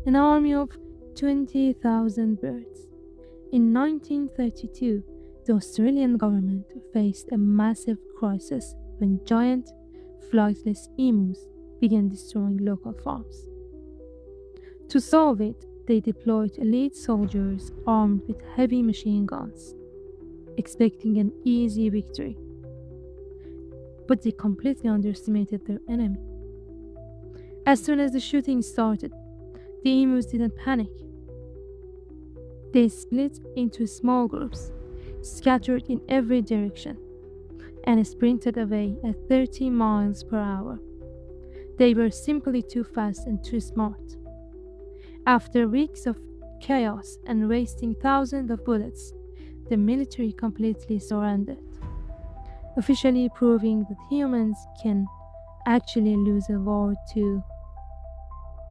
an army of 20,000 birds. In 1932, the Australian government faced a massive crisis when giant, flightless emus began destroying local farms. To solve it, they deployed elite soldiers armed with heavy machine guns, expecting an easy victory. But they completely underestimated their enemy. As soon as the shooting started, the emus didn't panic. They split into small groups, scattered in every direction, and sprinted away at 30 miles per hour. They were simply too fast and too smart. After weeks of chaos and wasting thousands of bullets, the military completely surrendered, officially proving that humans can actually lose a war too.